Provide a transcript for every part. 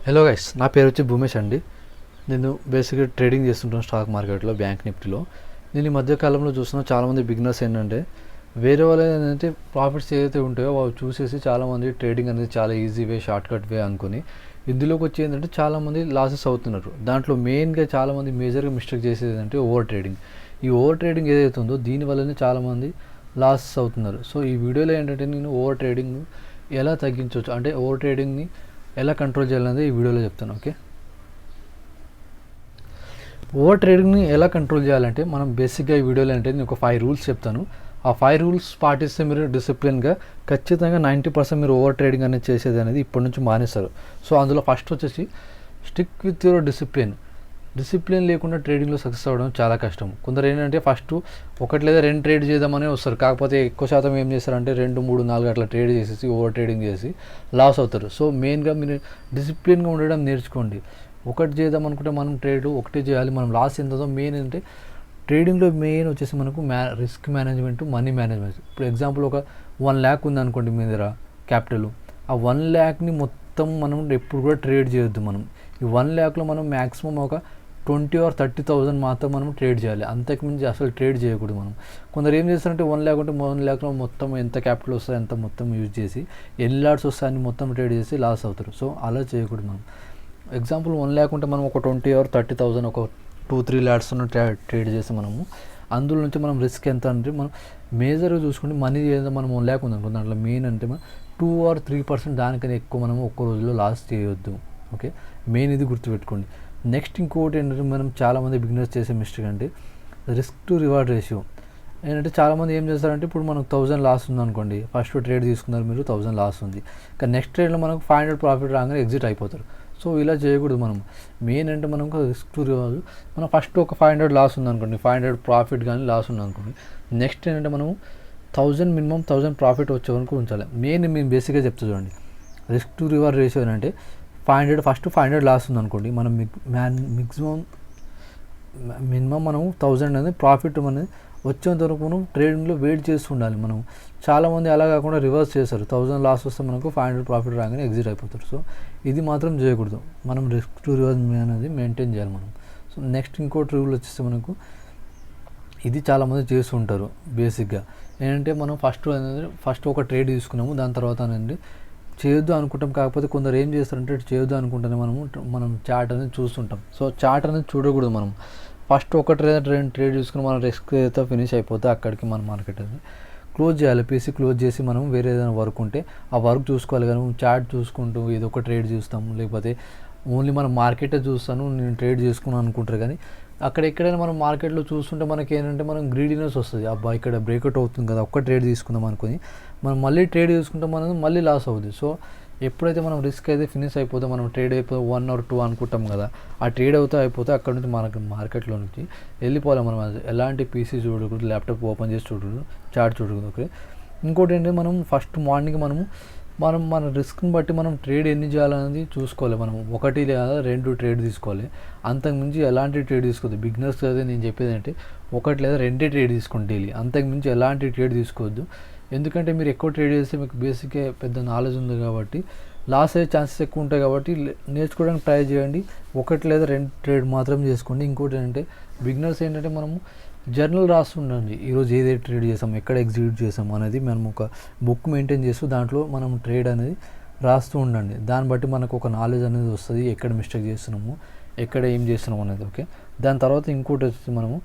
Hello guys, నా పేరు వచ్చి భూమేష్ అండి. నేను బేసిక్గా ట్రేడింగ్ చేస్తుంటాను స్టాక్ మార్కెట్లో, బ్యాంక్ నిఫ్టీలో. నేను ఈ మధ్యకాలంలో చూస్తున్న చాలామంది బిగినర్స్ ఏంటంటే వేరే వాళ్ళు ఏంటంటే ప్రాఫిట్స్ ఏదైతే ఉంటాయో వాళ్ళు చూసేసి చాలామంది ట్రేడింగ్ అనేది చాలా ఈజీ వే, షార్ట్ కట్ వే అనుకుని ఇందులోకి వచ్చి ఏంటంటే చాలామంది లాసెస్ అవుతున్నారు. దాంట్లో మెయిన్గా చాలామంది మేజర్గా మిస్టేక్ చేసేది ఏంటంటే ఓవర్ ట్రేడింగ్. ఈ ఓవర్ ట్రేడింగ్ ఏదైతే ఉందో దీనివల్లనే చాలామంది లాసెస్ అవుతున్నారు. సో ఈ వీడియోలో ఏంటంటే నేను ఓవర్ ట్రేడింగ్ ఎలా తగ్గించవచ్చు, అంటే ఓవర్ ట్రేడింగ్ని ఎలా కంట్రోల్ చేయాలనేది ఈ వీడియోలో చెప్తాను. ఓకే, ఓవర్ ట్రేడింగ్ని ఎలా కంట్రోల్ చేయాలంటే మనం బేసిక్గా ఈ వీడియోలో అంటే నేను ఒక 5 రూల్స్ చెప్తాను. ఆ 5 రూల్స్ పాటిస్తే మీరు డిసిప్లిన్గా ఖచ్చితంగా 90% మీరు ఓవర్ ట్రేడింగ్ అనేది చేసేది అనేది ఇప్పటి నుంచి మానేస్తారు. సో అందులో ఫస్ట్ వచ్చేసి stick with your discipline. Discipline లేకుండా ట్రేడింగ్లో సక్సెస్ అవ్వడం చాలా కష్టం. కొందరు ఏంటంటే ఫస్ట్ ఒకటి లేదా 2 ట్రేడ్ చేద్దామనే వస్తారు, కాకపోతే ఎక్కువ శాతం ఏం చేస్తారంటే 2, 3, 4 అట్లా ట్రేడ్ చేసేసి ఓవర్ ట్రేడింగ్ చేసి లాస్ అవుతారు. సో మెయిన్గా మీరు డిసిప్లిన్గా ఉండడం నేర్చుకోండి. ఒకటి చేద్దాం అనుకుంటే మనం ట్రేడ్ ఒకటే చేయాలి. మనం లాస్ ఎంతో మెయిన్ అంటే ట్రేడింగ్లో మెయిన్ వచ్చేసి మనకు రిస్క్ మేనేజ్మెంట్, మనీ మేనేజ్మెంట్. ఇప్పుడు ఎగ్జాంపుల్ ఒక 1 lakh ఉంది అనుకోండి మీ దగ్గర క్యాపిటల్. ఆ 1 lakhని మొత్తం మనం ఎప్పుడు కూడా ట్రేడ్ చేయొద్దు. మనం ఈ 1 lakhలో మనం మ్యాక్సిమం ఒక 20 or 30,000 మాత్రం మనం ట్రేడ్ చేయాలి. అంతకుమించి అసలు ట్రేడ్ చేయకూడదు. మనం కొందరు ఏం చేస్తారంటే 1 lakh ఉంటే 1 lakhలో మొత్తం ఎంత క్యాపిటల్ వస్తుంది అంత మొత్తం యూజ్ చేసి ఎన్ని లాట్స్ వస్తాయని మొత్తం ట్రేడ్ చేసి లాస్ అవుతారు. సో అలా చేయకూడదు. మనం ఎగ్జాంపుల్ 1 lakh ఉంటే మనం ఒక 20 or 30,000 ఒక 2-3 లాట్స్ ట్రేడ్ చేసి మనము అందులో నుంచి మనం రిస్క్ ఎంత అంటే మనం మేజర్గా చూసుకుంటే మనీ ఏదో మనం 1 lakh ఉంది అనుకుందాం, దాంట్లో మెయిన్ అంటే మనం 2 or 3% దానికన్నా ఎక్కువ మనం ఒక్క రోజులో లాస్ చేయొద్దు. ఓకే, మెయిన్ ఇది గుర్తుపెట్టుకోండి. నెక్స్ట్ ఇంకోటి ఏంటంటే మనం చాలామంది బిగినర్స్ చేసే మిస్టేక్ అంటే రిస్క్ టు రివార్డ్ రేషియో. ఏంటంటే చాలామంది ఏం చేస్తారంటే ఇప్పుడు మనకు 1000 లాస్ ఉంది అనుకోండి, ఫస్ట్ ట్రేడ్ తీసుకున్నారు మీరు 1000 లాస్ ఉంది, కానీ నెక్స్ట్ ట్రేడ్లో మనకు 500 ప్రాఫిట్ రాగానే ఎగ్జిట్ అయిపోతారు. సో ఇలా చేయకూడదు. మనం మెయిన్ అంటే మనం రిస్క్ టు రివార్డ్, మనం ఫస్ట్ ఒక 500 లాస్ ఉంది అనుకోండి, 500 ప్రాఫిట్ కానీ లాస్ ఉంది అనుకోండి, నెక్స్ట్ ఏంటంటే మనము 1000 మినిమం 1000 ప్రాఫిట్ వచ్చే వరకు ఉంచాలి. మెయిన్ మేము బేసిక్గా చెప్తా చూడండి. రిస్క్ టు రివార్డ్ రేషియో అంటే 500 లాస్ ఉంది అనుకోండి, మనం మినిమం మనం 1000 అనేది ప్రాఫిట్ అనేది వచ్చేంత వరకు మనం ట్రేడింగ్లో వెయిట్ చేస్తూ ఉండాలి. మనం చాలామంది అలా కాకుండా రివర్స్ చేస్తారు. 1000 లాస్ వస్తే మనకు 500 ప్రాఫిట్ రాగానే ఎగ్జిట్ అయిపోతారు. సో ఇది మాత్రం చేయకూడదు. మనం రిస్క్ టు రివార్డ్ అనేది మెయింటైన్ చేయాలి మనం. సో నెక్స్ట్ ఇంకోటి రూల్ వచ్చేసి మనకు ఇది చాలామంది చేస్తూ ఉంటారు బేసిక్గా. ఏంటంటే మనం ఫస్ట్ ఒక ట్రేడ్ తీసుకున్నాము, దాని తర్వాత అనేది చేయొద్దు అనుకుంటాం. కాకపోతే కొందరు ఏం చేస్తారంటే చేయొద్దు అనుకుంటేనే మనం చార్ట్ అనేది చూస్తుంటాం. సో చార్ట్ అనేది చూడకూడదు. మనం ఫస్ట్ ఒక ట్రేడ్ చూసుకుని మనం రిస్క్ అయితే ఫినిష్ అయిపోతే అక్కడికి మన మార్కెట్ అనేది క్లోజ్ చేయాలి. పీసీ క్లోజ్ చేసి మనం వేరే ఏదైనా వర్క్ ఉంటే ఆ వర్క్ చూసుకోవాలి. కానీ చార్ట్ చూసుకుంటూ ఏదో ఒక ట్రేడ్ చూస్తాము, లేకపోతే ఓన్లీ మనం మార్కెటే చూస్తాను నేను ట్రేడ్ చేసుకున్నాను అనుకుంటారు. కానీ అక్కడ ఎక్కడైనా మనం మార్కెట్లో చూస్తుంటే మనకి ఏంటంటే మనం గ్రీడీనెస్ వస్తుంది. అబ్బా ఇక్కడ బ్రేక్అవుట్ అవుతుంది కదా, ఒక్క ట్రేడ్ తీసుకుందాం అనుకుని మనం మళ్ళీ ట్రేడ్ తీసుకుంటాం, మనం మళ్ళీ లాస్ అవుతుంది. సో ఎప్పుడైతే మనం రిస్క్ అయితే ఫినిష్ అయిపోతే మనం ట్రేడ్ అయిపోతే 1 or 2 అనుకుంటాం కదా, ఆ ట్రేడ్ అయిపోతే అక్కడ నుంచి మనకి మార్కెట్లో నుంచి వెళ్ళిపోవాలి. మనం ఎలాంటి పీసీ చూడకూడదు, ల్యాప్టాప్ ఓపెన్ చేసి చూడకూడదు, చార్ట్ చూడకూడదు. ఓకే, ఇంకోటి ఏంటంటే మనం ఫస్ట్ మార్నింగ్ మన రిస్క్ని బట్టి మనం ట్రేడ్ ఎన్ని చేయాలనేది చూసుకోవాలి. మనం 1 లేదా 2 ట్రేడ్ తీసుకోవాలి. అంతకుమించి ఎలాంటి ట్రేడ్ తీసుకోవద్దు. బిగినర్స్ అయితే నేను చెప్పేది అంటే 1 లేదా 2 ట్రేడ్ తీసుకోండి డైలీ. అంతకుమించి ఎలాంటి ట్రేడ్ తీసుకోవద్దు. ఎందుకంటే మీరు ఎక్కువ ట్రేడ్ చేస్తే మీకు బేసిక్గా పెద్ద నాలెడ్జ్ ఉంది కాబట్టి లాస్ అయ్యే ఛాన్సెస్ ఎక్కువ ఉంటాయి. కాబట్టి నేర్చుకోవడానికి ట్రై చేయండి. 1 లేదా 2 ట్రేడ్ మాత్రం చేసుకోండి. ఇంకోటి ఏంటంటే బిగినర్స్ ఏంటంటే మనము జర్నల్ రాస్తుండండి. ఈరోజు ఏదైతే ట్రేడ్ చేసాం, ఎక్కడ ఎగ్జిక్యూట్ చేసాం అనేది మనం ఒక బుక్ మెయింటైన్ చేస్తూ దాంట్లో మనం ట్రేడ్ అనేది రాస్తూ ఉండండి. దాన్ని బట్టి మనకు ఒక నాలెడ్జ్ అనేది వస్తుంది, ఎక్కడ మిస్టేక్ చేస్తున్నాము, ఎక్కడ ఏం చేస్తున్నాము అనేది. ఓకే, దాని తర్వాత ఇంకోటి వచ్చి మనము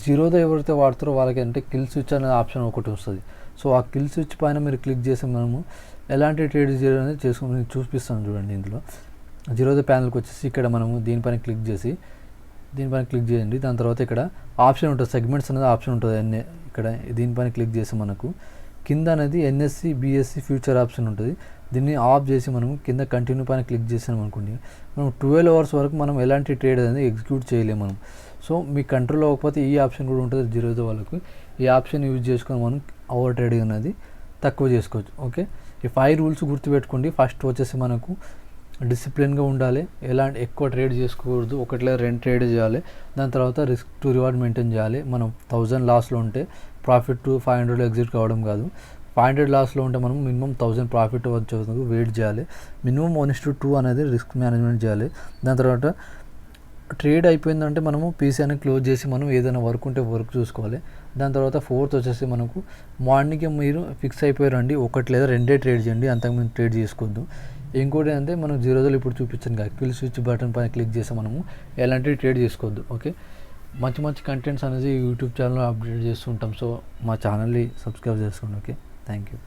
జీరోదో ఎవరైతే వాడతారో వాళ్ళకి అంటే కిల్ స్విచ్ అనే ఆప్షన్ ఒకటి వస్తుంది. సో ఆ కిల్ స్విచ్ పైన మీరు క్లిక్ చేసి మనము ఎలాంటి ట్రేడ్ చేయాలి అనేది చేసుకుని చూపిస్తాను చూడండి. ఇందులో జీరోదో ప్యానల్కి వచ్చేసి ఇక్కడ మనము దీనిపైన క్లిక్ చేయండి. దాని తర్వాత ఇక్కడ ఆప్షన్ ఉంటుంది, సెగ్మెంట్స్ అనేది ఆప్షన్ ఉంటుంది. ఇక్కడ దీనిపైన క్లిక్ చేసి మనకు కింద అనేది ఎన్ఎస్సి బిఎస్సి ఫ్యూచర్ ఆప్షన్ ఉంటుంది. దీన్ని ఆఫ్ చేసి మనం కింద కంటిన్యూ పైన క్లిక్ చేసాం అనుకోండి, మనం 12 hours వరకు మనం ఎలాంటి ట్రేడ్ అనేది ఎగ్జిక్యూట్ చేయలేము మనం. సో మీ కంట్రోల్ అవ్వకపోతే ఈ ఆప్షన్ కూడా ఉంటుంది జీరోదో వాళ్ళకు. ఈ ఆప్షన్ యూజ్ చేసుకొని మనం ఓవర్ ట్రేడింగ్ అనేది తక్కువ చేసుకోవచ్చు. ఓకే, ఈ 5 రూల్స్ గుర్తుపెట్టుకోండి. ఫస్ట్ వచ్చేసి మనకు డిసిప్లిన్గా ఉండాలి, ఎలాంటి ఎక్కువ ట్రేడ్ చేసుకోకూడదు, 1 లేదా 2 ట్రేడ్ చేయాలి. దాని తర్వాత రిస్క్ టు రివార్డ్ మెయింటైన్ చేయాలి. మనం 1000 లాస్లో ఉంటే ప్రాఫిట్ టు 500 ఎగ్జిట్ కావడం కాదు, 500 లాస్లో ఉంటే మనం మినిమం 1000 ప్రాఫిట్ వచ్చేందుకు వెయిట్ చేయాలి. మినిమం 1:2 అనేది రిస్క్ మేనేజ్మెంట్ చేయాలి. దాని తర్వాత ట్రేడ్ అయిపోయిందంటే మనము పీసీ అనేది క్లోజ్ చేసి మనం ఏదైనా వర్క్ ఉంటే వర్క్ చూసుకోవాలి. దాని తర్వాత ఫోర్త్ వచ్చేసి మనకు మార్నింగ్ మీరు ఫిక్స్ అయిపోయారండి, ఒకటి లేదా రెండే ట్రేడ్ చేయండి, అంతకుమించి ట్రేడ్ చేసుకోవద్దు. ఇంకోటి అంటే మనం 0 రోజులు ఇప్పుడు చూపించాను కదా, కిల్ స్విచ్ బటన్ పైన క్లిక్ చేసి మనము ఎలాంటి ట్రేడ్ చేసుకోవద్దు. ఓకే, మంచి మంచి కంటెంట్స్ అనేది యూట్యూబ్ ఛానల్లో అప్డేట్ చేస్తూ ఉంటాం. సో మా ఛానల్ని సబ్స్క్రైబ్ చేసుకోండి. Okay, thank you.